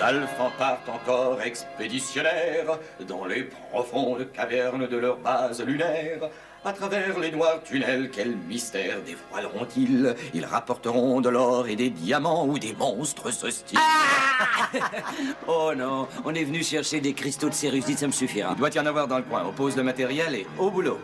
Alphans partent encore expéditionnaires dans les profondes cavernes de leur base lunaire. À travers les noirs tunnels, quel mystère dévoileront-ils? Ils rapporteront de l'or et des diamants ou des monstres hostiles. Ah oh non, on est venu chercher des cristaux de cérusite, ça me suffira. Il doit y en avoir dans le coin. On pose le matériel et au boulot.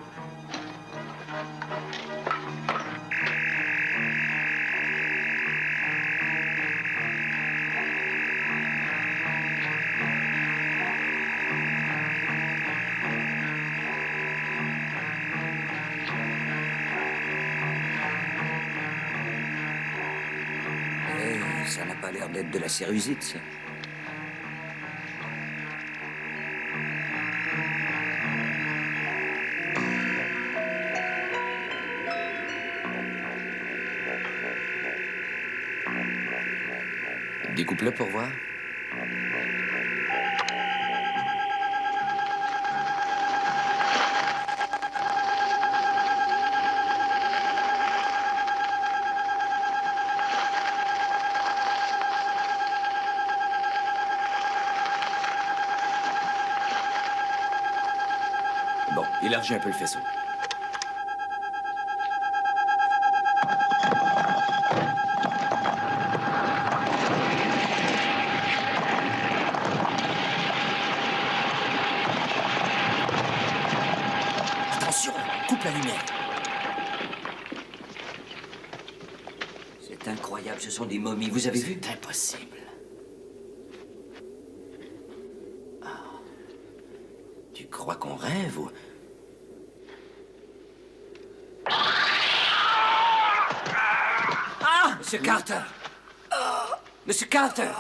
Ça n'a pas l'air d'être de la cérusite, ça. Découpe-le pour voir. Bon, élargis un peu le faisceau. Attention, coupe la lumière. C'est incroyable, ce sont des momies, vous avez vu? C'est impossible. Tu crois qu'on rêve ou... Ah! Monsieur Carter! Monsieur Carter!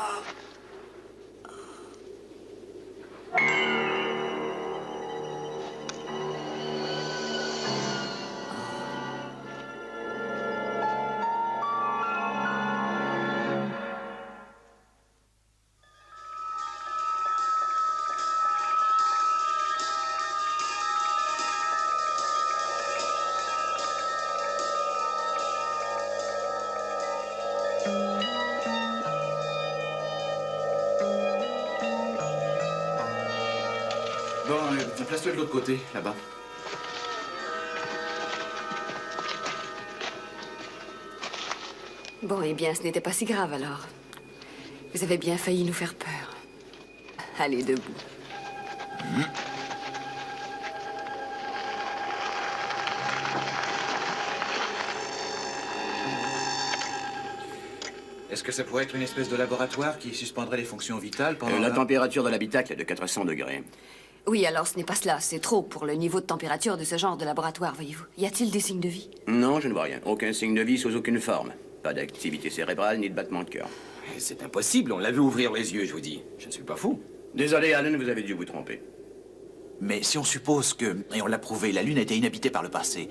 Bon, place-toi de l'autre côté, là-bas. Bon, eh bien, ce n'était pas si grave alors. Vous avez bien failli nous faire peur. Allez, debout. Est-ce que ça pourrait être une espèce de laboratoire qui suspendrait les fonctions vitales pendant... La température de l'habitacle est de 400 degrés. Oui, alors ce n'est pas cela. C'est trop pour le niveau de température de ce genre de laboratoire, voyez-vous. Y a-t-il des signes de vie? Non, je ne vois rien. Aucun signe de vie sous aucune forme. Pas d'activité cérébrale ni de battement de cœur. C'est impossible, on l'a vu ouvrir les yeux, je vous dis. Je ne suis pas fou. Désolé, Allen, vous avez dû vous tromper. Mais si on suppose que, et on l'a prouvé, la Lune a été inhabitée par le passé,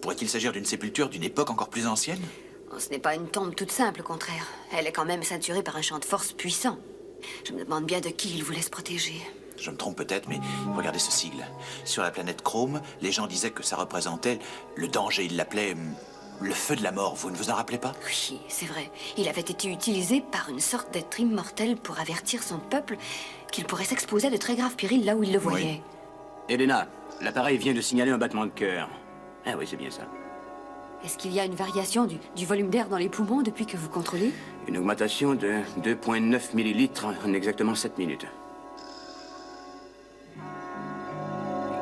pourrait-il s'agir d'une sépulture d'une époque encore plus ancienne? Oh, ce n'est pas une tombe toute simple, au contraire. Elle est quand même ceinturée par un champ de force puissant. Je me demande bien de qui il voulait se protéger. Je me trompe peut-être, mais regardez ce sigle. Sur la planète Chrome, les gens disaient que ça représentait le danger. Ils l'appelaient le feu de la mort. Vous ne vous en rappelez pas? Oui, c'est vrai. Il avait été utilisé par une sorte d'être immortel pour avertir son peuple qu'il pourrait s'exposer à de très graves périls là où il le voyait. Elena, l'appareil vient de signaler un battement de cœur. Ah oui, c'est bien ça. Est-ce qu'il y a une variation du volume d'air dans les poumons depuis que vous contrôlez? Une augmentation de 2,9 millilitres en exactement 7 minutes.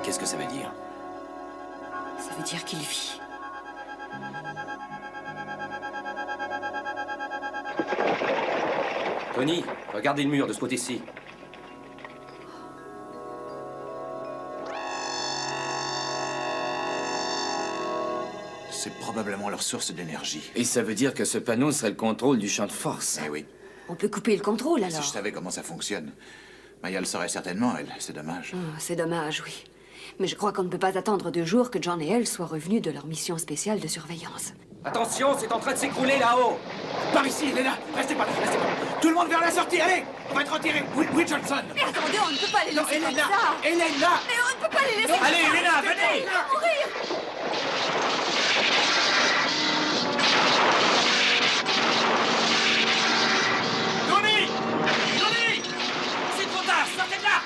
Qu'est-ce que ça veut dire? Ça veut dire qu'il vit. Tony, regardez le mur de ce côté-ci. C'est probablement leur source d'énergie. Et ça veut dire que ce panneau serait le contrôle du champ de force. Eh oui. On peut couper le contrôle, Si alors? je savais comment ça fonctionne. Maya le saurait certainement, elle. C'est dommage. Oh, c'est dommage, oui. Mais je crois qu'on ne peut pas attendre 2 jours que John et elle soient revenus de leur mission spéciale de surveillance. Attention, c'est en train de s'écrouler là-haut! Par ici, Elena! Restez pas là, restez pas là! Tout le monde vers la sortie, allez! On va être retirés! Oui, Johnson! Mais attendez, on ne peut pas les laisser comme ça! Elena! Mais on ne peut pas les laisser Allez, comme ça! Elena, venez! Ils vont mourir! Tony! Tony! sortez de là!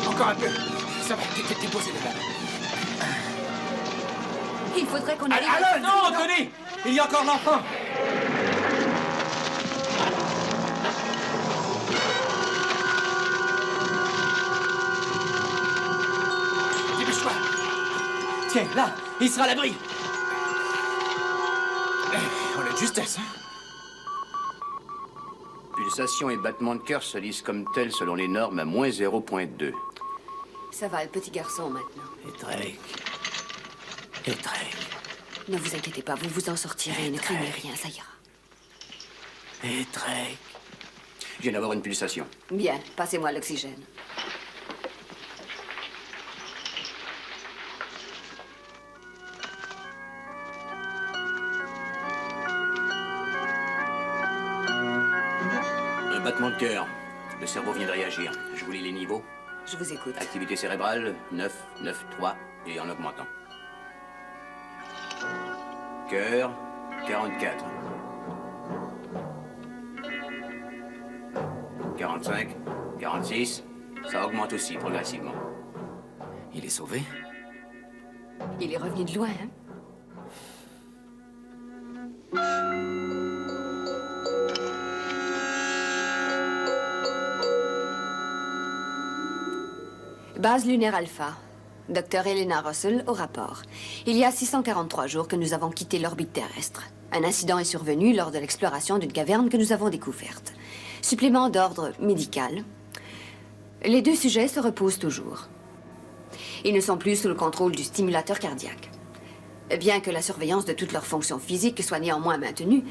Encore un peu. Ça va, t'es posé là. Il faudrait qu'on arrive... Allons, Non, Tony! Il y a encore l'enfant! Dépêche-toi. Tiens, là, il sera à l'abri. On a de justesse, hein? Pulsation et battement de cœur se lisent comme tels selon les normes à moins 0,2. Ça va, le petit garçon, maintenant. Et Drake. Et Drake. Ne vous inquiétez pas, vous vous en sortirez. Ne craignez rien, ça ira. Et Drake. Je viens d'avoir une pulsation. Bien, passez-moi l'oxygène. Un battement de cœur. Le cerveau vient de réagir. Je vous lis les niveaux. Je vous écoute. Activité cérébrale, 9, 9, 3, et en augmentant. Cœur, 44. 45, 46, ça augmente aussi progressivement. Il est sauvé? Il est revenu de loin, hein? Base lunaire alpha. Docteur Elena Russell au rapport. Il y a 643 jours que nous avons quitté l'orbite terrestre. Un incident est survenu lors de l'exploration d'une caverne que nous avons découverte. Supplément d'ordre médical. Les deux sujets se reposent toujours. Ils ne sont plus sous le contrôle du stimulateur cardiaque. Bien que la surveillance de toutes leurs fonctions physiques soit néanmoins maintenue,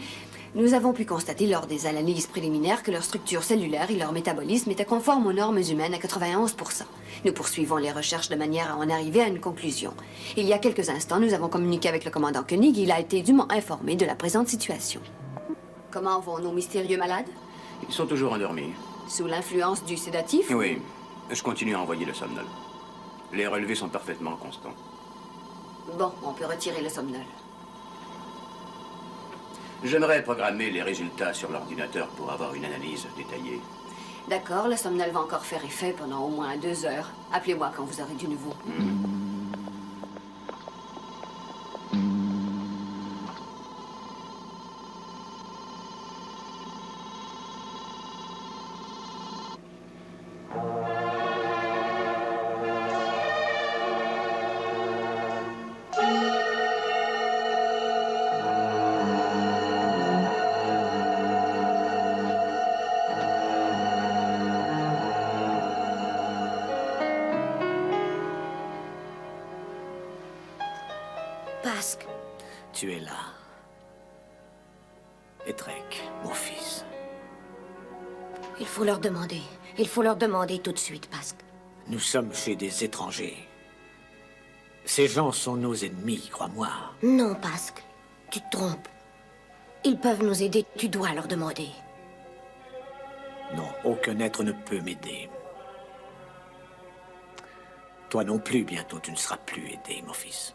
nous avons pu constater lors des analyses préliminaires que leur structure cellulaire et leur métabolisme étaient conformes aux normes humaines à 91%. Nous poursuivons les recherches de manière à en arriver à une conclusion. Il y a quelques instants, nous avons communiqué avec le commandant Koenig et il a été dûment informé de la présente situation. Comment vont nos mystérieux malades? Ils sont toujours endormis. Sous l'influence du sédatif? Oui, je continue à envoyer le somnol. Les relevés sont parfaitement constants. Bon, on peut retirer le somnol. J'aimerais programmer les résultats sur l'ordinateur pour avoir une analyse détaillée. D'accord, le somnol va encore faire effet pendant au moins 2 heures. Appelez-moi quand vous aurez du nouveau. Pasque. Tu es là. Et Drake, mon fils. Il faut leur demander. Il faut leur demander tout de suite, Pasque. Nous sommes chez des étrangers. Ces gens sont nos ennemis, crois-moi. Non, Pasque. Tu te trompes. Ils peuvent nous aider. Tu dois leur demander. Non, aucun être ne peut m'aider. Toi non plus, bientôt, tu ne seras plus aidé, mon fils.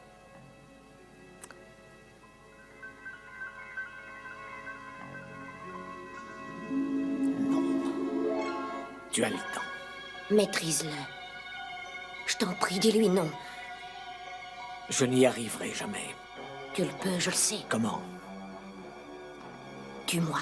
Tu as le temps. Maîtrise-le. Je t'en prie, dis-lui non. Je n'y arriverai jamais. Tu le peux, je le sais. Comment? Tue-moi.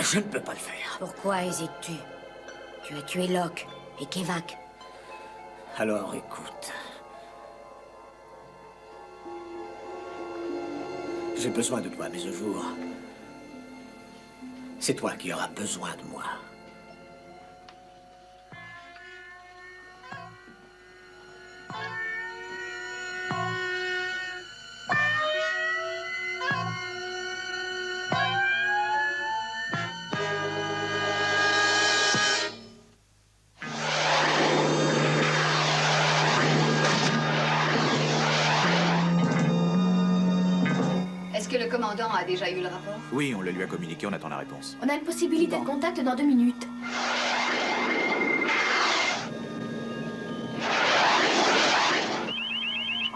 Je ne peux pas le faire. Pourquoi hésites-tu? Tu as tué Locke et Kevak. Alors, écoute. J'ai besoin de toi, mais un jour, c'est toi qui auras besoin de moi. Est-ce que le commandant a déjà eu le rapport? Oui, on le lui a communiqué, on attend la réponse. On a une possibilité de contact dans 2 minutes.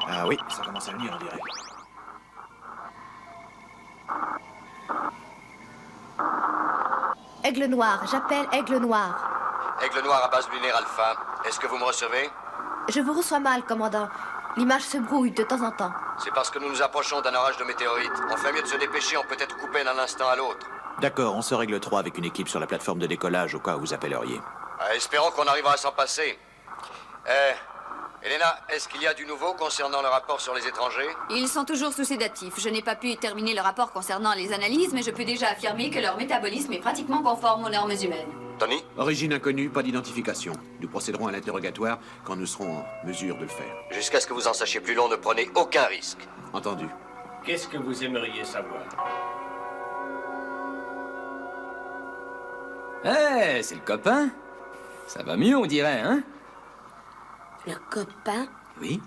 Ah oui, ça commence à venir, on dirait. Aigle Noir, j'appelle Aigle Noir. Aigle Noir à base lunaire Alpha. Est-ce que vous me recevez? Je vous reçois mal, commandant. L'image se brouille de temps en temps. C'est parce que nous nous approchons d'un orage de météorites. On fait mieux de se dépêcher, on peut être coupé d'un instant à l'autre. D'accord, on se règle 3 avec une équipe sur la plateforme de décollage au cas où vous appelleriez. Espérons qu'on arrivera à s'en passer. Elena, est-ce qu'il y a du nouveau concernant le rapport sur les étrangers? Ils sont toujours sous sédatifs. Je n'ai pas pu terminer le rapport concernant les analyses, mais je peux déjà affirmer que leur métabolisme est pratiquement conforme aux normes humaines. Tony? Origine inconnue, pas d'identification. Nous procéderons à l'interrogatoire quand nous serons en mesure de le faire. Jusqu'à ce que vous en sachiez plus long, ne prenez aucun risque. Entendu. Qu'est-ce que vous aimeriez savoir? Eh, c'est le copain. Ça va mieux, on dirait, hein? Le copain? Oui.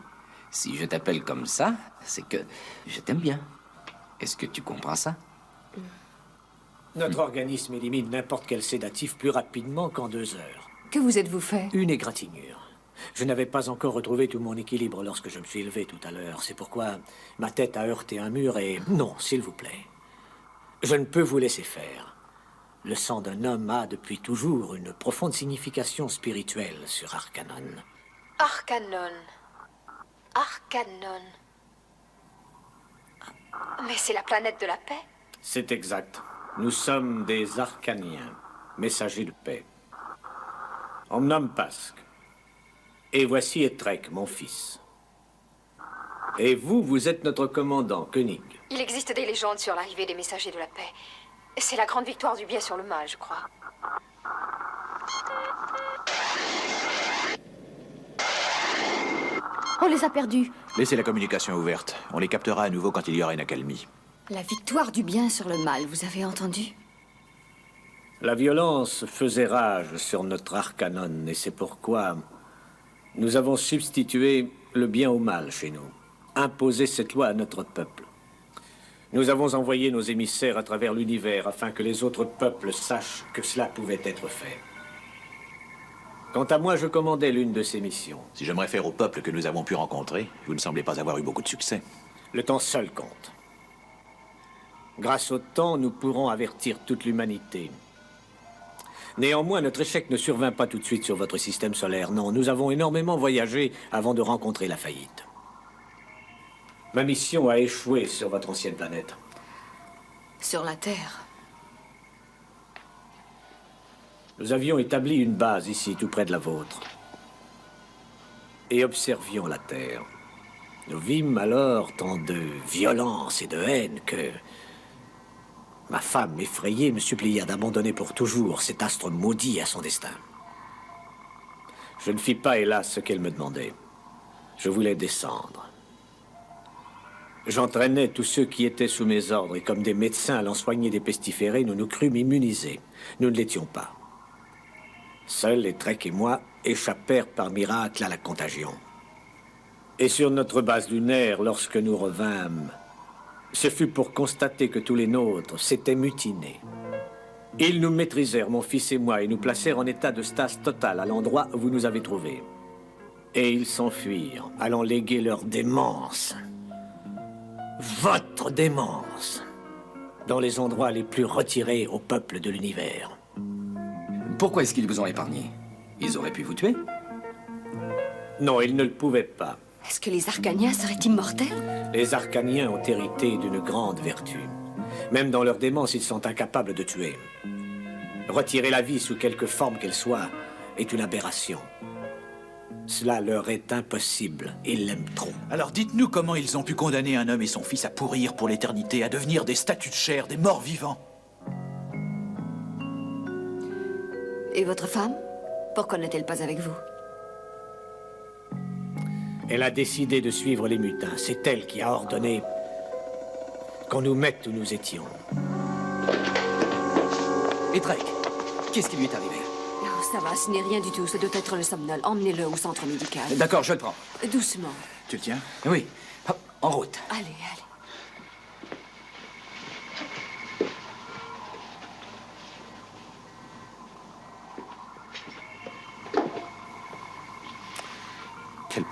Si je t'appelle comme ça, c'est que je t'aime bien. Est-ce que tu comprends ça? Notre organisme élimine n'importe quel sédatif plus rapidement qu'en 2 heures. Que vous êtes-vous fait? Une égratignure. Je n'avais pas encore retrouvé tout mon équilibre lorsque je me suis levé tout à l'heure. C'est pourquoi ma tête a heurté un mur et... Non, s'il vous plaît. Je ne peux vous laisser faire. Le sang d'un homme a, depuis toujours, une profonde signification spirituelle sur Arcanon. Arcanon. Arcanon. Mais c'est la planète de la paix. C'est exact. Nous sommes des Arcaniens, messagers de paix. On me nomme Pasque. Et voici Etrek, mon fils. Et vous, vous êtes notre commandant, Koenig. Il existe des légendes sur l'arrivée des messagers de la paix. C'est la grande victoire du bien sur le mal, je crois. On les a perdus. Laissez la communication ouverte. On les captera à nouveau quand il y aura une accalmie. La victoire du bien sur le mal, vous avez entendu? La violence faisait rage sur notre Arcanon, et c'est pourquoi nous avons substitué le bien au mal chez nous. Imposé cette loi à notre peuple. Nous avons envoyé nos émissaires à travers l'univers afin que les autres peuples sachent que cela pouvait être fait. Quant à moi, je commandais l'une de ces missions. Si je me réfère au peuple que nous avons pu rencontrer, vous ne semblez pas avoir eu beaucoup de succès. Le temps seul compte. Grâce au temps, nous pourrons avertir toute l'humanité. Néanmoins, notre échec ne survint pas tout de suite sur votre système solaire. Non, nous avons énormément voyagé avant de rencontrer la faillite. Ma mission a échoué sur votre ancienne planète. Sur la Terre. Nous avions établi une base ici, tout près de la vôtre. Et observions la Terre. Nous vîmes alors tant de violence et de haine que... Ma femme, effrayée, me supplia d'abandonner pour toujours cet astre maudit à son destin. Je ne fis pas, hélas, ce qu'elle me demandait. Je voulais descendre. J'entraînais tous ceux qui étaient sous mes ordres, et comme des médecins allant soigner des pestiférés, nous nous crûmes immunisés. Nous ne l'étions pas. Seuls Etrek et moi échappèrent par miracle à la contagion. Et sur notre base lunaire, lorsque nous revînmes, ce fut pour constater que tous les nôtres s'étaient mutinés. Ils nous maîtrisèrent, mon fils et moi, et nous placèrent en état de stase totale à l'endroit où vous nous avez trouvés. Et ils s'enfuirent, allant léguer leur démence. Votre démence, dans les endroits les plus retirés au peuple de l'univers. Pourquoi est-ce qu'ils vous ont épargné? Ils auraient pu vous tuer? Non, ils ne le pouvaient pas. Est-ce que les Arcaniens seraient immortels? Les Arcaniens ont hérité d'une grande vertu. Même dans leur démence, ils sont incapables de tuer. Retirer la vie sous quelque forme qu'elle soit est une aberration. Cela leur est impossible. Ils l'aiment trop. Alors dites-nous comment ils ont pu condamner un homme et son fils à pourrir pour l'éternité, à devenir des statues de chair, des morts vivants. Et votre femme? Pourquoi n'est-elle pas avec vous? Elle a décidé de suivre les mutins. C'est elle qui a ordonné qu'on nous mette où nous étions. Etrek, qu'est-ce qui lui est arrivé? Oh, ça va, ce n'est rien du tout. Ce doit être le somnol. Emmenez-le au centre médical. D'accord, je le prends. Doucement. Tu le tiens? Oui. Hop, en route. Allez, allez.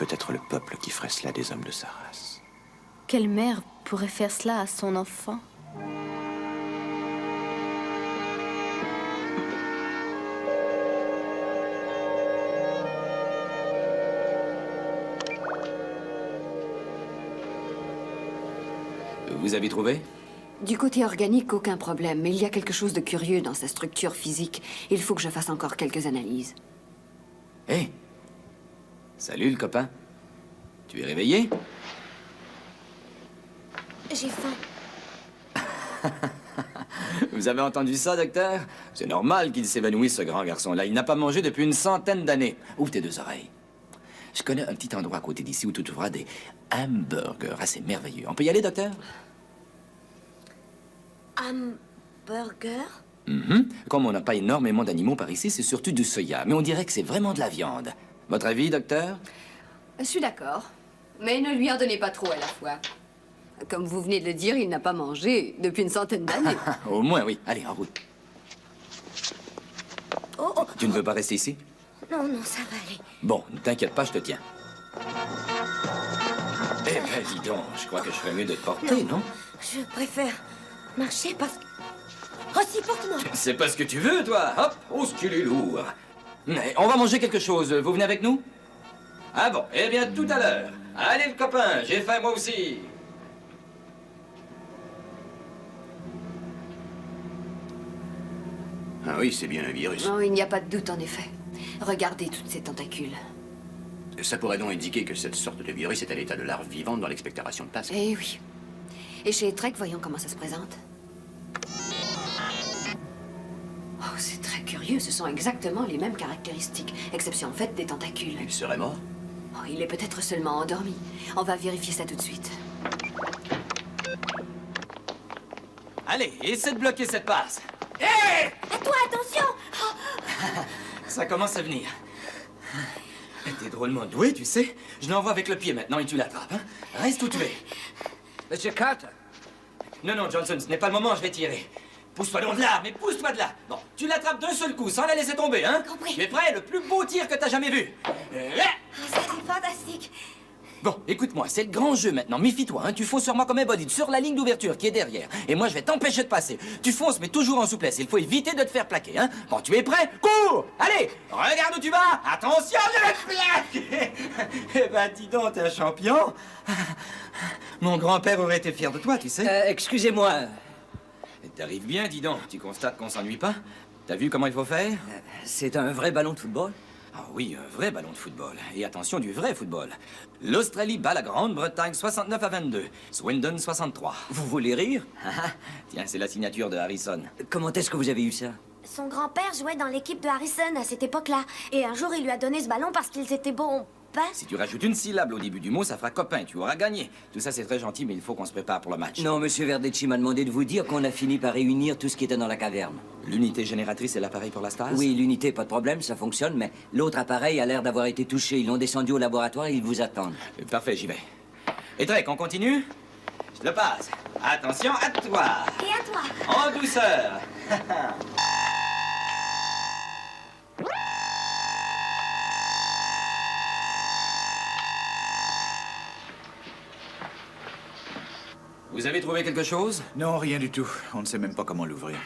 peut-être le peuple qui ferait cela des hommes de sa race. Quelle mère pourrait faire cela à son enfant? Vous avez trouvé? Du côté organique, aucun problème, mais il y a quelque chose de curieux dans sa structure physique. Il faut que je fasse encore quelques analyses. Hé! Hey. Salut, le copain. Tu es réveillé? J'ai faim. Vous avez entendu ça, docteur? C'est normal qu'il s'évanouisse, ce grand garçon-là. Il n'a pas mangé depuis une centaine d'années. Ouvre tes deux oreilles. Je connais un petit endroit à côté d'ici où tu trouveras des hamburgers assez merveilleux. On peut y aller, docteur? Hamburger? Comme on n'a pas énormément d'animaux par ici, c'est surtout du soya. Mais on dirait que c'est vraiment de la viande. Votre avis, docteur? Je suis d'accord. Mais ne lui en donnez pas trop à la fois. Comme vous venez de le dire, il n'a pas mangé depuis une centaine d'années. Au moins, oui. Allez, en route. Oh. Tu ne veux pas rester ici? Non, non, ça va aller. Bon, ne t'inquiète pas, je te tiens. Eh ben, dis donc, je crois que je ferais mieux de te porter, non? Je préfère marcher parce que... Rossi, porte-moi. C'est pas ce que tu veux, toi. Hop, oh, ce qu'il est lourd. On va manger quelque chose. Vous venez avec nous? Ah bon, eh bien, tout à l'heure. Allez, le copain, j'ai faim moi aussi. Ah oui, c'est bien un virus. Non, il n'y a pas de doute, en effet. Regardez toutes ces tentacules. Ça pourrait donc indiquer que cette sorte de virus est à l'état de larve vivante dans l'expectoration de Pâques. Eh oui. Et chez Trek, voyons comment ça se présente. Oh, c'est très curieux. Ce sont exactement les mêmes caractéristiques, exception en fait des tentacules. Il serait mort? Oh, il est peut-être seulement endormi. On va vérifier ça tout de suite. Allez, essaie de bloquer cette passe. Hé! À toi, attention! Ça commence à venir. T'es drôlement doué, tu sais. Je l'envoie avec le pied maintenant et tu l'attrapes, hein? Reste où tu es. Monsieur Carter. Non, Johnson, ce n'est pas le moment, je vais tirer. Pousse-toi donc de là, mais pousse-toi de là. Bon, tu l'attrapes d'un seul coup, sans la laisser tomber, hein? Compris. Tu es prêt? Le plus beau tir que t'as jamais vu. C'était fantastique. Bon, écoute-moi, c'est le grand jeu maintenant. Méfie-toi, hein. Tu fonces sur moi comme un bolide, sur la ligne d'ouverture qui est derrière. Et moi, je vais t'empêcher de passer. Tu fonces, mais toujours en souplesse. Il faut éviter de te faire plaquer, hein. Bon, tu es prêt? Cours! Allez! Regarde où tu vas! Attention, je vais te plaquer! Eh ben, dis donc, t'es un champion. Mon grand-père aurait été fier de toi, tu sais. Excusez-moi. T'arrives bien, dis donc. Tu constates qu'on s'ennuie pas? T'as vu comment il faut faire? C'est un vrai ballon de football? Ah oui, un vrai ballon de football. Et attention, du vrai football. L'Australie bat la Grande-Bretagne 69-22. Swindon 63. Vous voulez rire? Tiens, c'est la signature de Harrison. Comment est-ce que vous avez eu ça? Son grand-père jouait dans l'équipe de Harrison à cette époque-là. Et un jour, il lui a donné ce ballon parce qu'ils étaient bons. Si tu rajoutes une syllabe au début du mot, ça fera copain. Tu auras gagné. Tout ça, c'est très gentil, mais il faut qu'on se prépare pour le match. Non, Monsieur Verdecci m'a demandé de vous dire qu'on a fini par réunir tout ce qui était dans la caverne. L'unité génératrice et l'appareil pour la stase? Oui, l'unité, pas de problème, ça fonctionne, mais l'autre appareil a l'air d'avoir été touché. Ils l'ont descendu au laboratoire et ils vous attendent. Parfait, j'y vais. Et Trek, on continue? Je le passe. Attention, à toi. Et à toi. En douceur. Vous avez trouvé quelque chose? Non, rien du tout. On ne sait même pas comment l'ouvrir.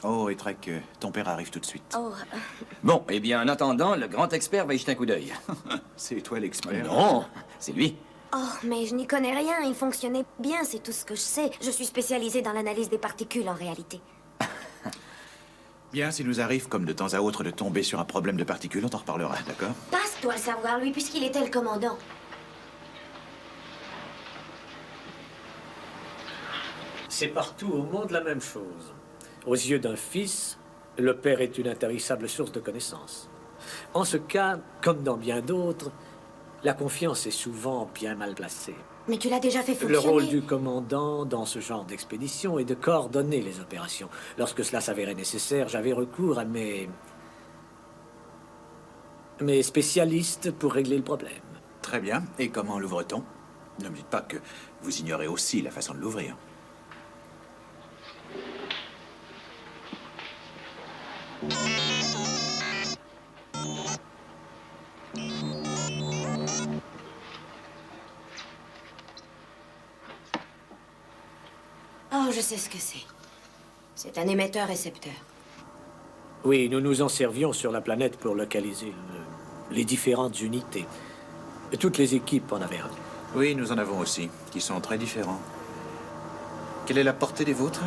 Oh, et Trek, ton père arrive tout de suite. Oh. Bon, eh bien, en attendant, le grand expert va y jeter un coup d'œil. C'est toi l'expert? Non, c'est lui. Oh, mais je n'y connais rien. Il fonctionnait bien, c'est tout ce que je sais. Je suis spécialisée dans l'analyse des particules, en réalité. Bien, s'il nous arrive, comme de temps à autre, de tomber sur un problème de particules, on t'en reparlera, d'accord? Passe-toi le savoir, lui, puisqu'il était le commandant. C'est partout au monde la même chose. Aux yeux d'un fils, le père est une intarissable source de connaissances. En ce cas, comme dans bien d'autres, la confiance est souvent bien mal placée. Mais tu l'as déjà fait fonctionner. Le rôle du commandant dans ce genre d'expédition est de coordonner les opérations. Lorsque cela s'avérait nécessaire, j'avais recours à mes spécialistes pour régler le problème. Très bien. Et comment l'ouvre-t-on? Ne me dites pas que vous ignorez aussi la façon de l'ouvrir. Oh, je sais ce que c'est. C'est un émetteur-récepteur. Oui, nous nous en servions sur la planète pour localiser les différentes unités. Toutes les équipes en avaient un. Oui, nous en avons aussi, qui sont très différents. Quelle est la portée des vôtres?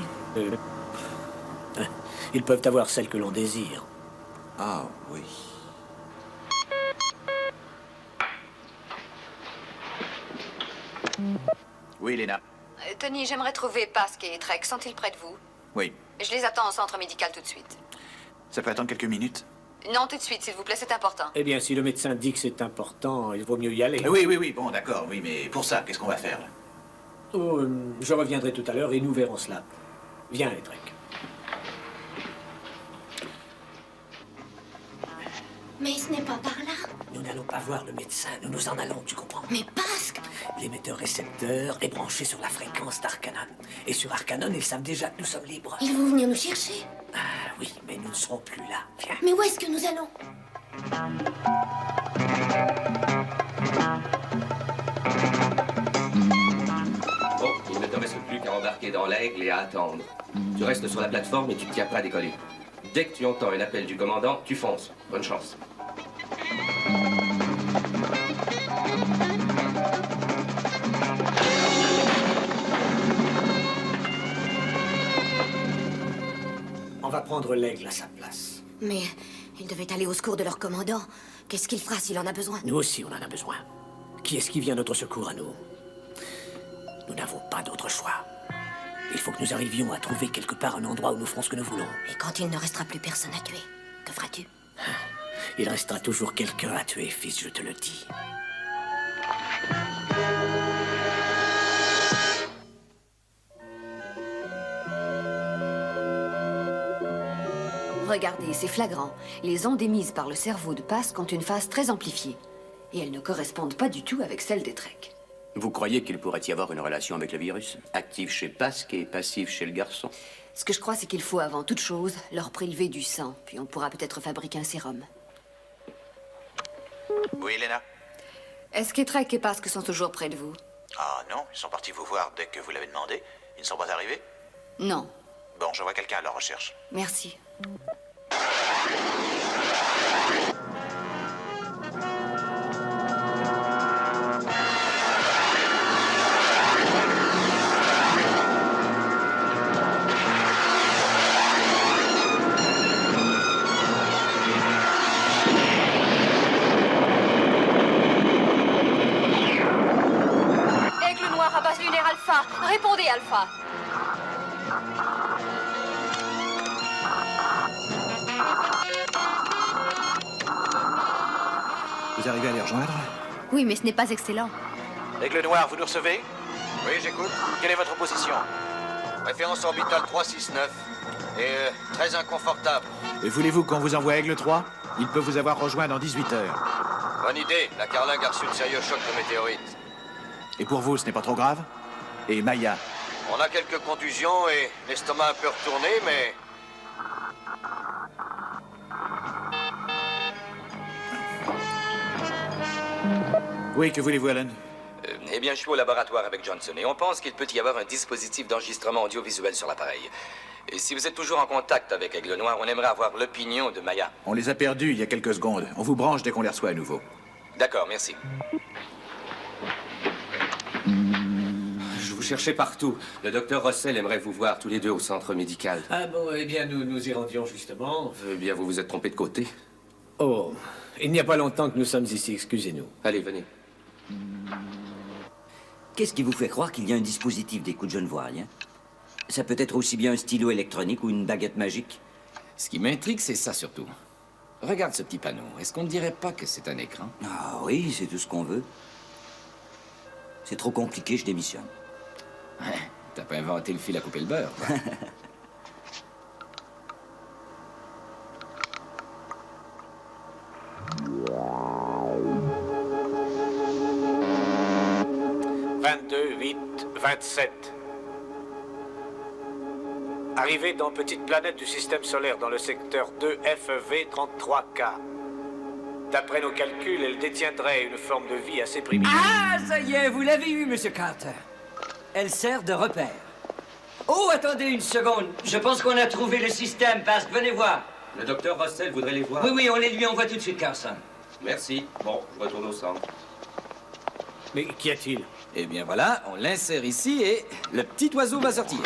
Ils peuvent avoir celle que l'on désire. Ah, oui. Oui, Lena. Tony, j'aimerais trouver Pasque et Trek. Sont-ils près de vous? Oui. Je les attends au centre médical tout de suite. Ça peut attendre quelques minutes? Non, tout de suite, s'il vous plaît, c'est important. Eh bien, si le médecin dit que c'est important, il vaut mieux y aller. Oui, bon, d'accord, oui, mais pour ça, qu'est-ce qu'on va faire, là? Oh, je reviendrai tout à l'heure et nous verrons cela. Viens, Trek. Mais ce n'est pas par là. Nous n'allons pas voir le médecin, nous nous en allons, tu comprends? Mais Pasque! L'émetteur-récepteur est branché sur la fréquence d'Arcanon. Et sur Arcanon, ils savent déjà que nous sommes libres. Ils vont venir nous chercher. Ah oui, mais nous ne serons plus là. Viens. Mais où est-ce que nous allons? Bon, il ne te reste plus qu'à embarquer dans l'aigle et à attendre. Tu restes sur la plateforme et tu ne tiens pas à décoller. Dès que tu entends un appel du commandant, tu fonces. Bonne chance. On va prendre l'aigle à sa place. Mais ils devaient aller au secours de leur commandant. Qu'est-ce qu'il fera s'il en a besoin? Nous aussi, on en a besoin. Qui est-ce qui vient à notre secours à nous? Nous n'avons pas d'autre choix. Il faut que nous arrivions à trouver quelque part un endroit où nous ferons ce que nous voulons. Et quand il ne restera plus personne à tuer, que feras-tu? Il restera toujours quelqu'un à tuer, fils, je te le dis. Regardez, c'est flagrant. Les ondes émises par le cerveau de Pasque ont une phase très amplifiée. Et elles ne correspondent pas du tout avec celles des Trek. Vous croyez qu'il pourrait y avoir une relation avec le virus? Actif chez Pasque et passif chez le garçon? Ce que je crois, c'est qu'il faut avant toute chose leur prélever du sang. Puis on pourra peut-être fabriquer un sérum. Oui, Lena? Est-ce que Trek et Pasque sont toujours près de vous? Ah non, ils sont partis vous voir dès que vous l'avez demandé. Ils ne sont pas arrivés? Non. Bon, j'envoie quelqu'un à leur recherche. Merci. Aigle noir à base lunaire Alpha. Répondez, Alpha. Vous arrivez à les rejoindre? Oui, mais ce n'est pas excellent. Aigle Noir, vous nous recevez? Oui, j'écoute. Quelle est votre position? Référence orbitale 369. Et très inconfortable. Et voulez-vous qu'on vous envoie Aigle 3? Il peut vous avoir rejoint dans 18 heures. Bonne idée. La carlingue a reçu de sérieux chocs de météorites. Et pour vous, ce n'est pas trop grave? Et Maya? On a quelques contusions et l'estomac un peu retourné, mais... Oui, que voulez-vous, Alan? Eh bien, je suis au laboratoire avec Johnson et on pense qu'il peut y avoir un dispositif d'enregistrement audiovisuel sur l'appareil. Et si vous êtes toujours en contact avec Aigle Noir, on aimerait avoir l'opinion de Maya. On les a perdus il y a quelques secondes. On vous branche dès qu'on les reçoit à nouveau. D'accord, merci. Je vous cherchais partout. Le docteur Russell aimerait vous voir tous les deux au centre médical. Ah bon, eh bien, nous y rendions justement. Eh bien, vous vous êtes trompé de côté. Oh, il n'y a pas longtemps que nous sommes ici, excusez-nous. Allez, venez. Qu'est-ce qui vous fait croire qu'il y a un dispositif d'écoute? Je ne vois rien. Ça peut être aussi bien un stylo électronique ou une baguette magique. Ce qui m'intrigue, c'est ça surtout. Regarde ce petit panneau. Est-ce qu'on ne dirait pas que c'est un écran? Ah oui, c'est tout ce qu'on veut. C'est trop compliqué, je démissionne. Ouais, t'as pas inventé le fil à couper le beurre, quoi. « 22, 8, 27. Arrivée dans petite planète du système solaire dans le secteur 2FV33K. D'après nos calculs, elle détiendrait une forme de vie assez primitive. Ah, ça y est, vous l'avez eu, Monsieur Carter. Elle sert de repère. Oh, attendez une seconde. Je pense qu'on a trouvé le système, parce que venez voir. Le docteur Russell voudrait les voir. Oui, oui, on les lui envoie tout de suite, Carson. Merci. Bon, je retourne au centre. Mais qu'y a-t-il? Eh bien voilà, on l'insère ici et le petit oiseau va sortir.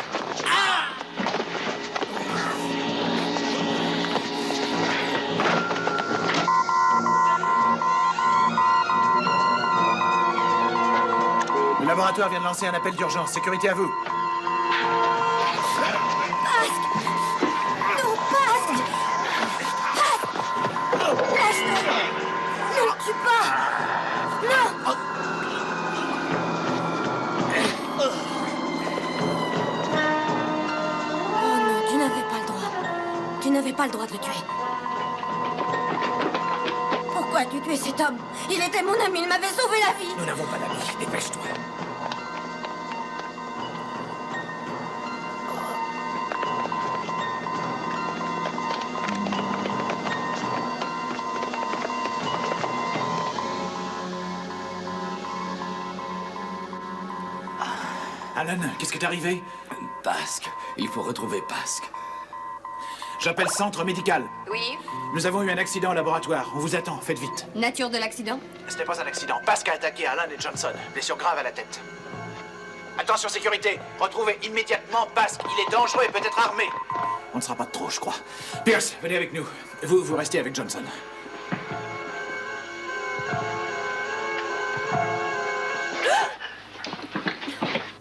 Le laboratoire vient de lancer un appel d'urgence. Sécurité à vous. Pasque! Non, Pasque! Pasque! Lâche-le! Ne le tue pas! Non! Oh non, tu n'avais pas le droit. Tu n'avais pas le droit de le tuer. Pourquoi as-tu tué cet homme? Il était mon ami, il m'avait sauvé la vie! Nous n'avons pas d'amis. Dépêche-toi. Alan, qu'est-ce qui t'est arrivé? Pasque. Il faut retrouver Pasque. J'appelle centre médical. Oui. Nous avons eu un accident au laboratoire. On vous attend, faites vite. Nature de l'accident? Ce n'est pas un accident. Pasque a attaqué Alan et Johnson. Blessure grave à la tête. Attention, sécurité. Retrouvez immédiatement Pasque. Il est dangereux et peut-être armé. On ne sera pas de trop, je crois. Pierce, venez avec nous. Vous restez avec Johnson.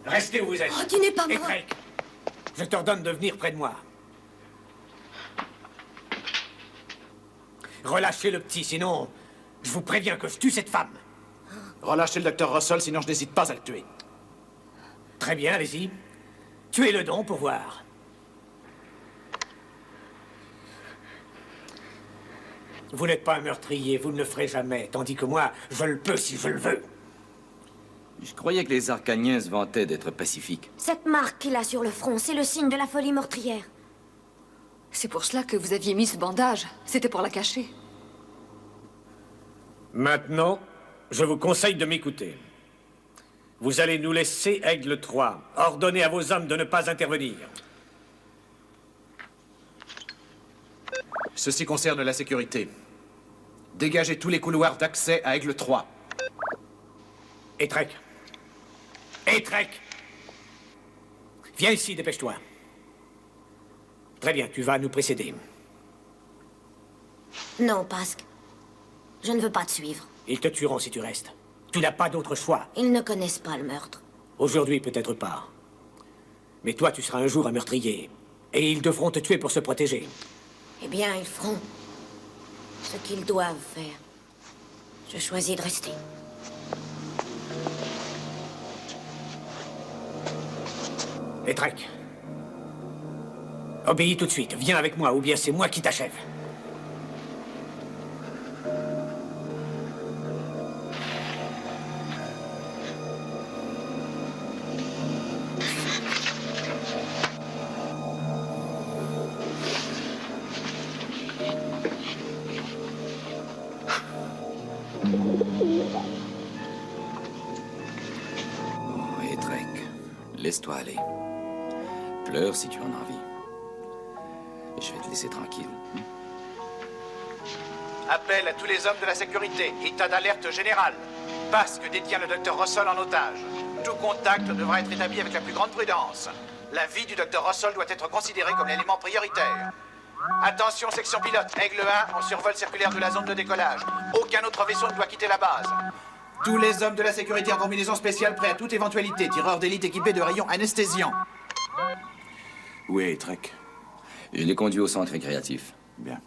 Restez où vous êtes. Oh, tu n'es pas Et mort. Drake, je t'ordonne de venir près de moi. Relâchez le petit, sinon je vous préviens que je tue cette femme. Relâchez le docteur Russell, sinon je n'hésite pas à le tuer. Très bien, allez-y. Tuez-le donc pour voir. Vous n'êtes pas un meurtrier, vous ne le ferez jamais, tandis que moi, je le peux si je le veux. Je croyais que les Arcaniens se vantaient d'être pacifiques. Cette marque qu'il a sur le front, c'est le signe de la folie meurtrière. C'est pour cela que vous aviez mis ce bandage. C'était pour la cacher. Maintenant, je vous conseille de m'écouter. Vous allez nous laisser Aigle 3. Ordonnez à vos hommes de ne pas intervenir. Ceci concerne la sécurité. Dégagez tous les couloirs d'accès à Aigle 3. Et Trek. Et Trek. Viens ici, dépêche-toi. Très bien, tu vas nous précéder. Non, Pasque. Je ne veux pas te suivre. Ils te tueront si tu restes. Tu n'as pas d'autre choix. Ils ne connaissent pas le meurtre. Aujourd'hui, peut-être pas. Mais toi, tu seras un jour un meurtrier. Et ils devront te tuer pour se protéger. Eh bien, ils feront ce qu'ils doivent faire. Je choisis de rester. Et Trek. Obéis tout de suite. Viens avec moi, ou bien c'est moi qui t'achève. Et Trek, laisse-toi aller. Pleure si tu en as envie. Et je vais te laisser tranquille. Appel à tous les hommes de la sécurité. État d'alerte général. Pasque détient le docteur Russell en otage. Tout contact devra être établi avec la plus grande prudence. La vie du docteur Russell doit être considérée comme l'élément prioritaire. Attention, section pilote. Aigle 1, en survol circulaire de la zone de décollage. Aucun autre vaisseau ne doit quitter la base. Tous les hommes de la sécurité en combinaison spéciale prêts à toute éventualité. Tireurs d'élite équipés de rayons anesthésiants. Où est Trek? Je l'ai conduit au centre récréatif. Bien.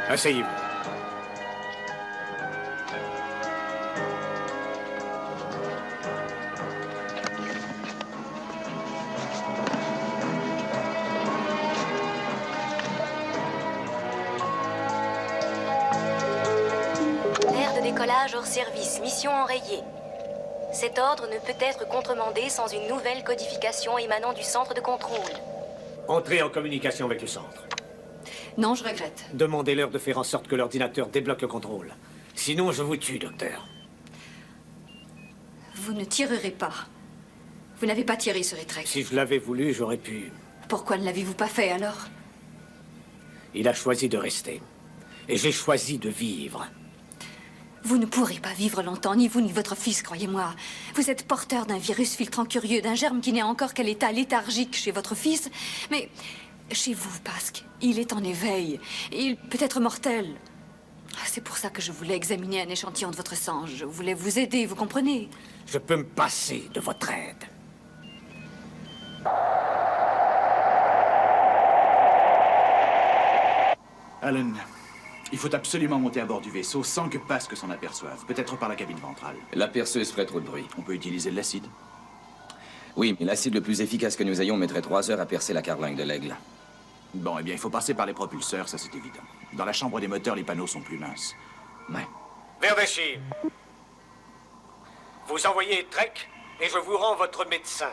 Asseyez-vous. Aire de décollage hors service, mission enrayée. Cet ordre ne peut être contremandé sans une nouvelle codification émanant du centre de contrôle. Entrez en communication avec le centre. Non, je regrette. Demandez-leur de faire en sorte que l'ordinateur débloque le contrôle. Sinon, je vous tue, docteur. Vous ne tirerez pas. Vous n'avez pas tiré sur Trek. Si je l'avais voulu, j'aurais pu. Pourquoi ne l'avez-vous pas fait, alors? Il a choisi de rester. Et j'ai choisi de vivre. Vous ne pourrez pas vivre longtemps, ni vous ni votre fils, croyez-moi. Vous êtes porteur d'un virus filtrant curieux, d'un germe qui n'est encore qu'à l'état léthargique chez votre fils. Mais chez vous, Pasque, il est en éveil. Il peut être mortel. C'est pour ça que je voulais examiner un échantillon de votre sang. Je voulais vous aider, vous comprenez? Je peux me passer de votre aide. Alan, il faut absolument monter à bord du vaisseau sans que Pasque s'en aperçoive. Peut-être par la cabine ventrale. La perceuse ferait trop de bruit. On peut utiliser de l'acide. Oui, mais l'acide le plus efficace que nous ayons mettrait 3 heures à percer la carlingue de l'aigle. Bon, eh bien, il faut passer par les propulseurs, ça c'est évident. Dans la chambre des moteurs, les panneaux sont plus minces. Ouais. Verdeshir, vous envoyez Trek et je vous rends votre médecin.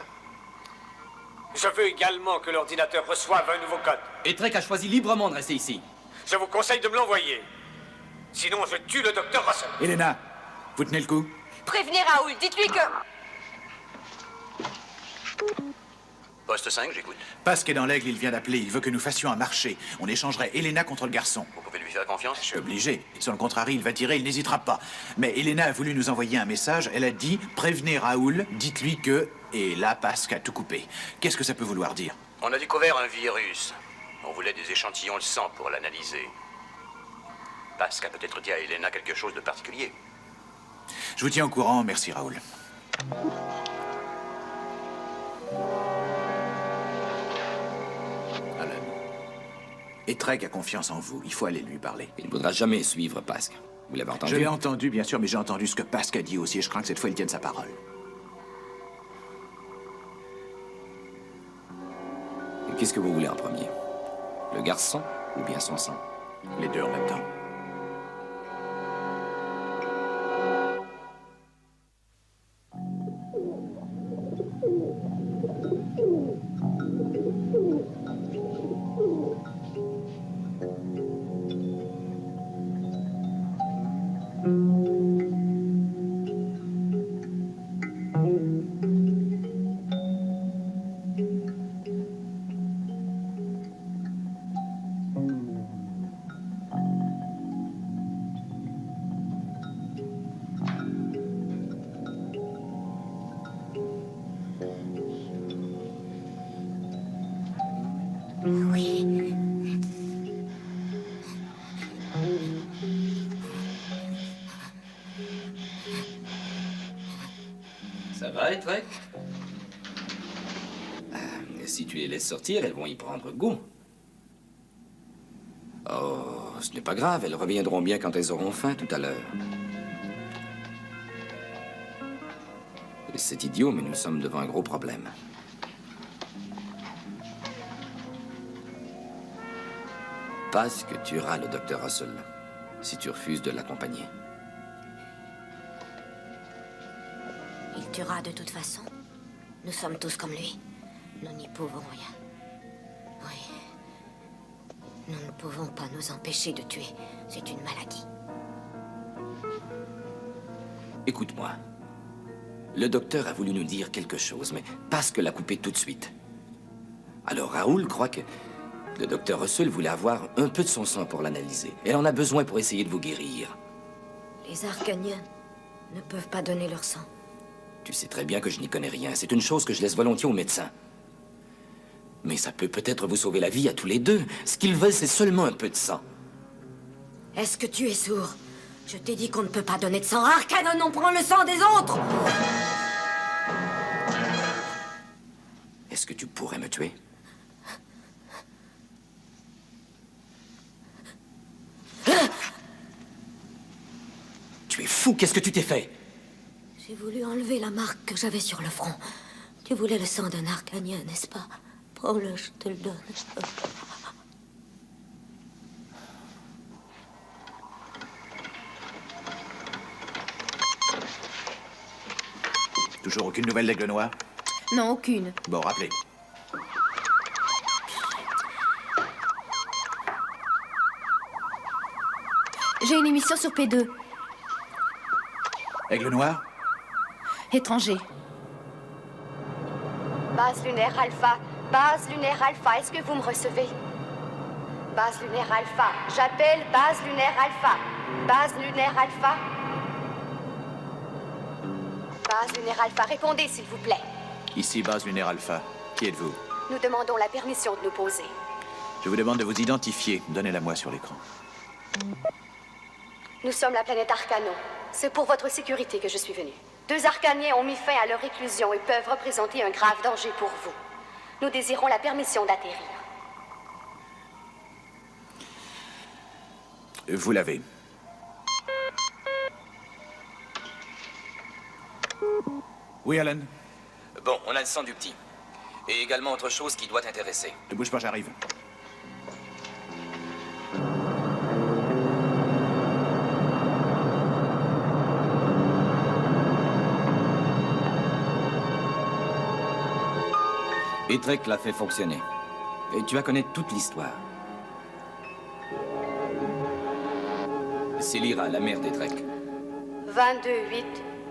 Je veux également que l'ordinateur reçoive un nouveau code. Et Trek a choisi librement de rester ici. Je vous conseille de me l'envoyer. Sinon, je tue le docteur Russell. Elena, vous tenez le coup? Prévenez Raoul, dites-lui que... Poste 5, j'écoute. Pasque est dans l'aigle, il vient d'appeler. Il veut que nous fassions un marché. On échangerait Elena contre le garçon. Vous pouvez lui faire confiance? Je suis obligé. Si on le contrarie, il va tirer, il n'hésitera pas. Mais Elena a voulu nous envoyer un message. Elle a dit « Prévenez Raoul, dites-lui que... » Et là, Pasque a tout coupé. Qu'est-ce que ça peut vouloir dire? On a découvert un virus. On voulait des échantillons de sang pour l'analyser. Pasque a peut-être dit à Elena quelque chose de particulier. Je vous tiens au courant. Merci, Raoul. Alan. Et Trek a confiance en vous. Il faut aller lui parler. Il ne voudra jamais suivre Pasque. Vous l'avez entendu? Je l'ai entendu, bien sûr, mais j'ai entendu ce que Pasque a dit aussi, et je crains que cette fois, il tienne sa parole. Et qu'est-ce que vous voulez en premier? Le garçon ou bien son sang? Les deux en même temps. Oui. Ça va, Trek? Si tu les laisses sortir, elles vont y prendre goût. Oh, ce n'est pas grave, elles reviendront bien quand elles auront faim tout à l'heure. C'est idiot, mais nous sommes devant un gros problème. Parce que tueras le docteur Russell si tu refuses de l'accompagner. Il tuera de toute façon. Nous sommes tous comme lui. Nous n'y pouvons rien. Oui. Nous ne pouvons pas nous empêcher de tuer. C'est une maladie. Écoute-moi. Le docteur a voulu nous dire quelque chose, mais Pasque l'a coupé tout de suite. Alors Raoul croit que le docteur Russell voulait avoir un peu de son sang pour l'analyser. Elle en a besoin pour essayer de vous guérir. Les Arcaniens ne peuvent pas donner leur sang. Tu sais très bien que je n'y connais rien. C'est une chose que je laisse volontiers aux médecins. Mais ça peut peut-être vous sauver la vie à tous les deux. Ce qu'ils veulent, c'est seulement un peu de sang. Est-ce que tu es sourd? Je t'ai dit qu'on ne peut pas donner de sang. Arcanon, on prend le sang des autres! Est-ce que tu pourrais me tuer? Tu es fou, qu'est-ce que tu t'es fait? J'ai voulu enlever la marque que j'avais sur le front. Tu voulais le sang d'un Arcanien, n'est-ce pas? Prends-le, je te le donne. Toujours aucune nouvelle d'Aigle Noir? Non, aucune. Bon, rappelez. J'ai une émission sur P2. Aigle Noir? Étranger. Base lunaire Alpha. Base lunaire Alpha, est-ce que vous me recevez? Base lunaire Alpha. J'appelle base lunaire Alpha. Base lunaire Alpha. Base lunaire Alpha, répondez s'il vous plaît. Ici, base lunaire Alpha. Qui êtes-vous? Nous demandons la permission de nous poser. Je vous demande de vous identifier. Donnez-la-moi sur l'écran. Nous sommes la planète Arcano. C'est pour votre sécurité que je suis venue. 2 Arcaniens ont mis fin à leur réclusion et peuvent représenter un grave danger pour vous. Nous désirons la permission d'atterrir. Vous l'avez. Oui, Alan? Bon, on a le sang du petit. Et également autre chose qui doit t'intéresser. Ne bouge pas, j'arrive. Etrek l'a fait fonctionner. Et tu vas connaître toute l'histoire. C'est Lyra, la mère d'Etrek.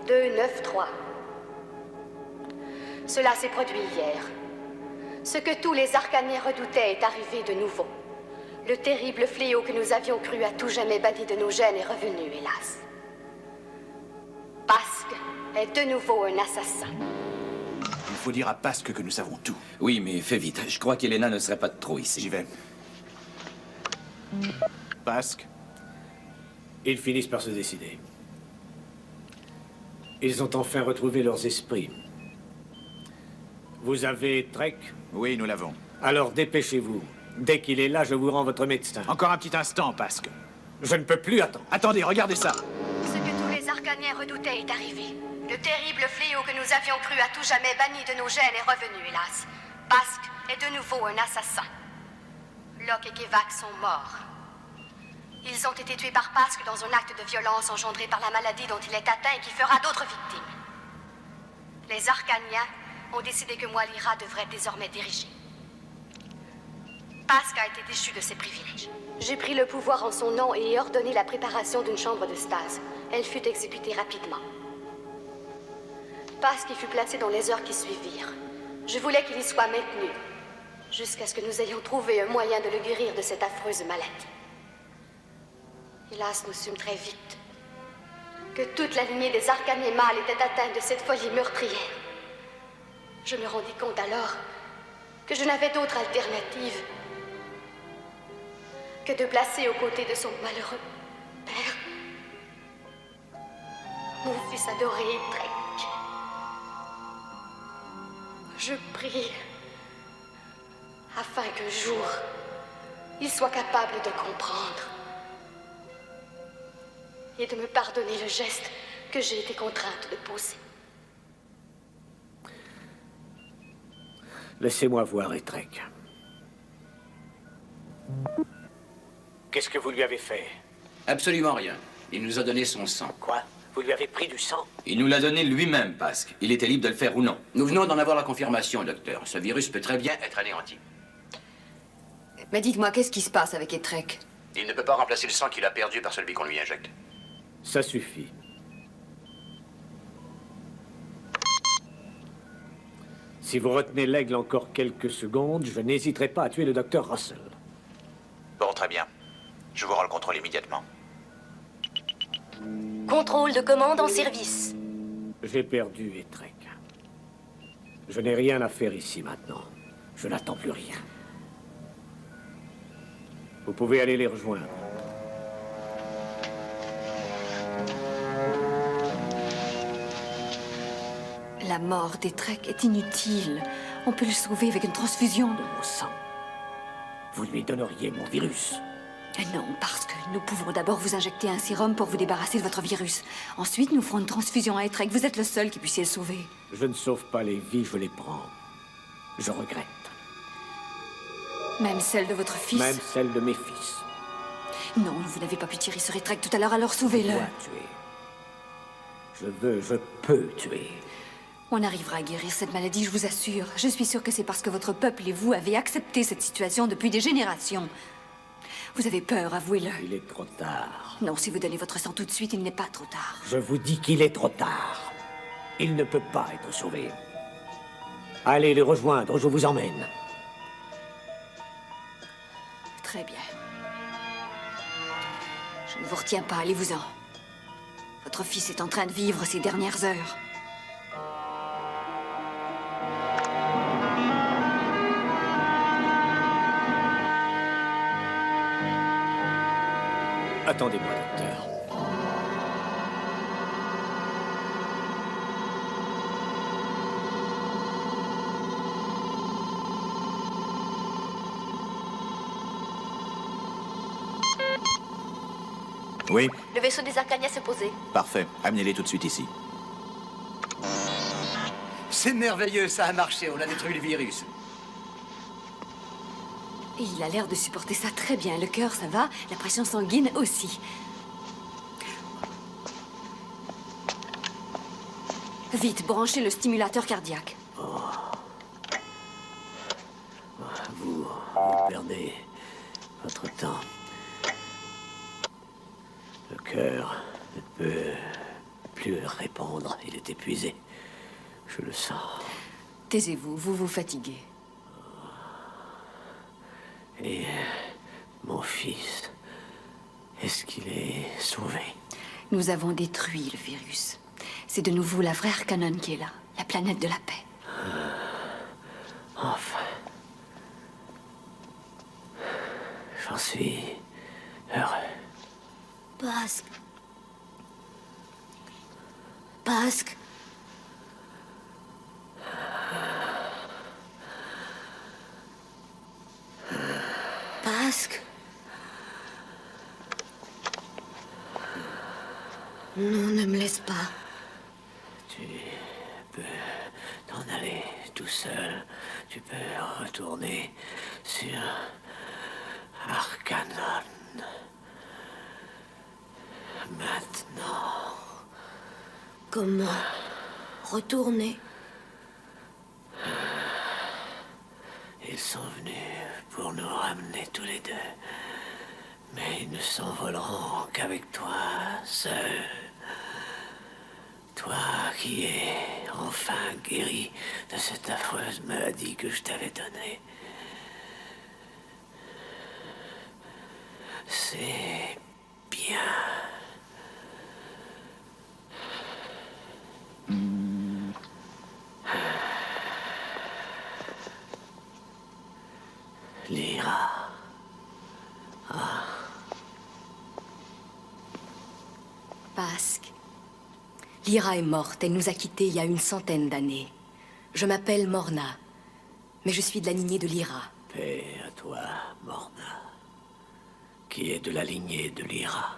22-8-2-9-3. Cela s'est produit hier. Ce que tous les Arcaniens redoutaient est arrivé de nouveau. Le terrible fléau que nous avions cru à tout jamais banni de nos gènes est revenu, hélas. Pasque est de nouveau un assassin. Il faut dire à Pasque que nous savons tout. Oui, mais fais vite. Je crois qu'Elena ne serait pas de trop ici. J'y vais. Pasque. Ils finissent par se décider. Ils ont enfin retrouvé leurs esprits. Vous avez Trek? Oui, nous l'avons. Alors dépêchez-vous. Dès qu'il est là, je vous rends votre médecin. Encore un petit instant, Pasque. Je ne peux plus attendre. Attendez, regardez ça. Ce que tous les Arcaniens redoutaient est arrivé. Le terrible fléau que nous avions cru à tout jamais banni de nos gènes est revenu, hélas. Pasque est de nouveau un assassin. Locke et Kevak sont morts. Ils ont été tués par Pasque dans un acte de violence engendré par la maladie dont il est atteint et qui fera d'autres victimes. Les Arcaniens ont décidé que moi, Lyra, devrait désormais diriger. Pasque a été déchu de ses privilèges. J'ai pris le pouvoir en son nom et ai ordonné la préparation d'une chambre de stase. Elle fut exécutée rapidement. Pasque y fut placé dans les heures qui suivirent. Je voulais qu'il y soit maintenu, jusqu'à ce que nous ayons trouvé un moyen de le guérir de cette affreuse maladie. Hélas, nous sûmes très vite que toute la lignée des Arcaniens mâles était atteinte de cette folie meurtrière. Je me rendis compte alors que je n'avais d'autre alternative que de placer aux côtés de son malheureux père mon fils adoré, Trek. Je prie afin qu'un jour il soit capable de comprendre et de me pardonner le geste que j'ai été contrainte de poser. Laissez-moi voir Etrek. Qu'est-ce que vous lui avez fait? Absolument rien. Il nous a donné son sang. Quoi? Vous lui avez pris du sang? Il nous l'a donné lui-même, Pasque. Il était libre de le faire ou non. Nous venons d'en avoir la confirmation, docteur. Ce virus peut très bien être anéanti. Mais dites-moi, qu'est-ce qui se passe avec Etrek? Il ne peut pas remplacer le sang qu'il a perdu par celui qu'on lui injecte. Ça suffit. Si vous retenez l'aigle encore quelques secondes, je n'hésiterai pas à tuer le docteur Russell. Bon, très bien. Je vous rends le contrôle immédiatement. Contrôle de commande en service. J'ai perdu Etrek. Je n'ai rien à faire ici maintenant. Je n'attends plus rien. Vous pouvez aller les rejoindre. La mort d'Etrek est inutile. On peut le sauver avec une transfusion de mon sang. Vous lui donneriez mon virus. Non, parce que nous pouvons d'abord vous injecter un sérum pour vous débarrasser de votre virus. Ensuite, nous ferons une transfusion à Etrek. Vous êtes le seul qui puissiez le sauver. Je ne sauve pas les vies, je les prends. Je regrette. Même celle de votre fils? Même celle de mes fils. Non, vous n'avez pas pu tirer sur Etrek tout à l'heure, alors sauvez-le. Je dois tuer. Je veux, je peux tuer. On arrivera à guérir cette maladie, je vous assure. Je suis sûre que c'est parce que votre peuple et vous avez accepté cette situation depuis des générations. Vous avez peur, avouez-le. Il est trop tard. Non, si vous donnez votre sang tout de suite, il n'est pas trop tard. Je vous dis qu'il est trop tard. Il ne peut pas être sauvé. Allez les rejoindre, je vous emmène. Très bien. Je ne vous retiens pas, allez-vous-en. Votre fils est en train de vivre ses dernières heures. Attendez-moi, docteur. Oui, Le vaisseau des Arcaniens s'est posé. parfait. Amenez-les tout de suite ici. C'est merveilleux, ça a marché, on a détruit le virus. Et il a l'air de supporter ça très bien. Le cœur, ça va. La pression sanguine aussi. Vite, branchez le stimulateur cardiaque. Vous perdez votre temps. Le cœur ne peut plus répondre. Il est épuisé. Je le sens. Taisez-vous, vous vous fatiguez. Et mon fils, est-ce qu'il est sauvé? Nous avons détruit le virus. C'est de nouveau la vraie Arcanon qui est là, la planète de la paix. Enfin. J'en suis heureux. Pasque. Pasque. Pasque. Non, ne me laisse pas. Tu peux t'en aller tout seul. Tu peux retourner sur Arcanon. Maintenant. Comment retourner? Ils sont venus pour nous ramener tous les deux. Mais ils ne s'envoleront qu'avec toi, seul. Toi qui es enfin guéri de cette affreuse maladie que je t'avais donnée. C'est bien. Lyra. Ah. Pasque. Lyra est morte. Elle nous a quittés il y a une centaine d'années. Je m'appelle Morna, mais je suis de la lignée de Lyra. Paix à toi, Morna, qui est de la lignée de Lyra.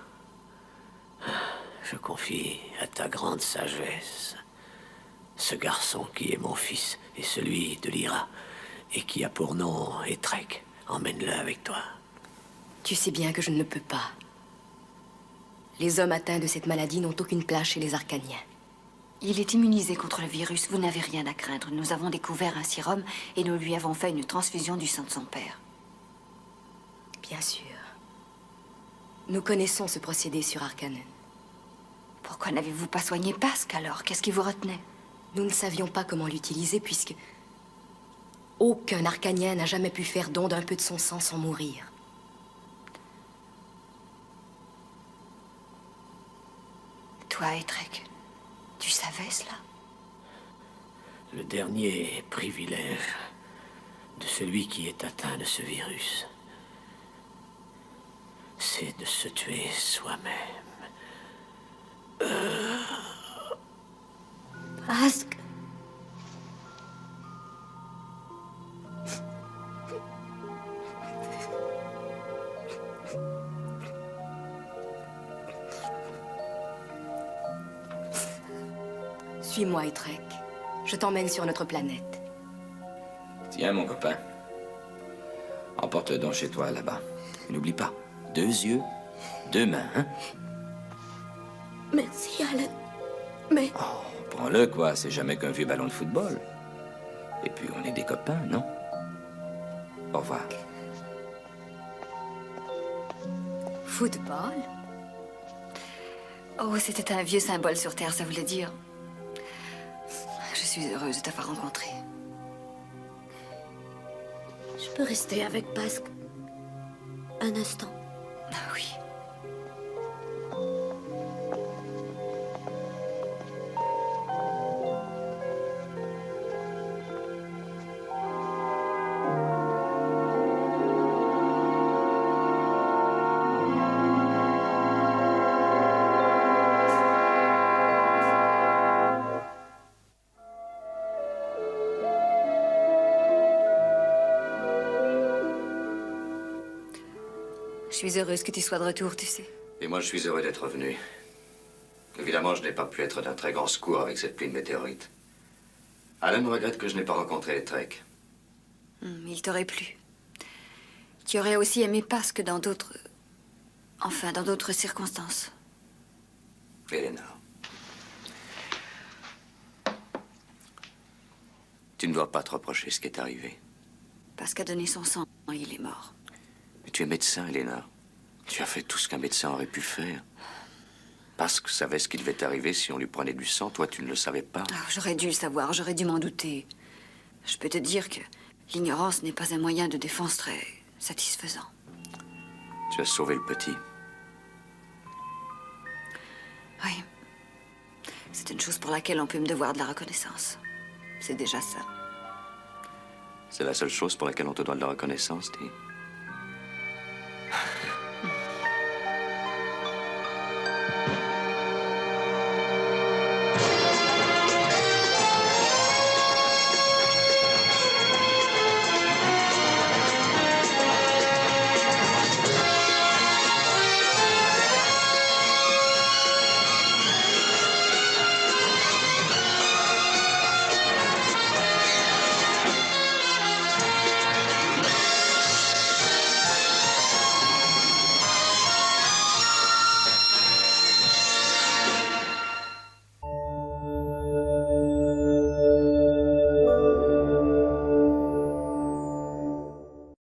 Je confie à ta grande sagesse ce garçon qui est mon fils et celui de Lyra, et qui a pour nom Etrek. Emmène-le avec toi. Tu sais bien que je ne le peux pas. Les hommes atteints de cette maladie n'ont aucune place chez les Arcaniens. Il est immunisé contre le virus, vous n'avez rien à craindre. Nous avons découvert un sérum et nous lui avons fait une transfusion du sang de son père. Bien sûr. Nous connaissons ce procédé sur Arcanon. Pourquoi n'avez-vous pas soigné Pasque alors? Qu'est-ce qui vous retenait? Nous ne savions pas comment l'utiliser puisque aucun Arcanien n'a jamais pu faire don d'un peu de son sang sans mourir. Toi, Etrek, tu savais cela? Le dernier privilège de celui qui est atteint de ce virus, c'est de se tuer soi-même. Pasque. Suis-moi, Etrek. Je t'emmène sur notre planète. Tiens, mon copain. Emporte-le donc chez toi, là-bas. N'oublie pas, 2 yeux, 2 mains, hein? Merci, Alan. Mais... Oh, Prends-le, quoi. C'est jamais qu'un vieux ballon de football. Et puis, on est des copains, non? Au revoir. Football? Oh, c'était un vieux symbole sur Terre, ça voulait dire. Je suis heureuse de t'avoir rencontré. Je peux rester avec Pasque un instant? Ah oui. Je suis heureuse que tu sois de retour, tu sais. Et moi, je suis heureux d'être revenu. Évidemment, je n'ai pas pu être d'un très grand secours avec cette pluie de météorites. Alan regrette que je n'ai pas rencontré les Trek. Il t'aurait plu. Tu aurais aussi aimé Pasque dans d'autres... Enfin, dans d'autres circonstances. Elena. Tu ne dois pas te reprocher ce qui est arrivé. Pasque a donné son sang, il est mort. Mais tu es médecin, Elena. Tu as fait tout ce qu'un médecin aurait pu faire. Pasque savait ce qui devait arriver si on lui prenait du sang. Toi, tu ne le savais pas. Oh, j'aurais dû le savoir, j'aurais dû m'en douter. Je peux te dire que l'ignorance n'est pas un moyen de défense très satisfaisant. Tu as sauvé le petit. Oui. C'est une chose pour laquelle on peut me devoir de la reconnaissance. C'est déjà ça. C'est la seule chose pour laquelle on te doit de la reconnaissance, dis.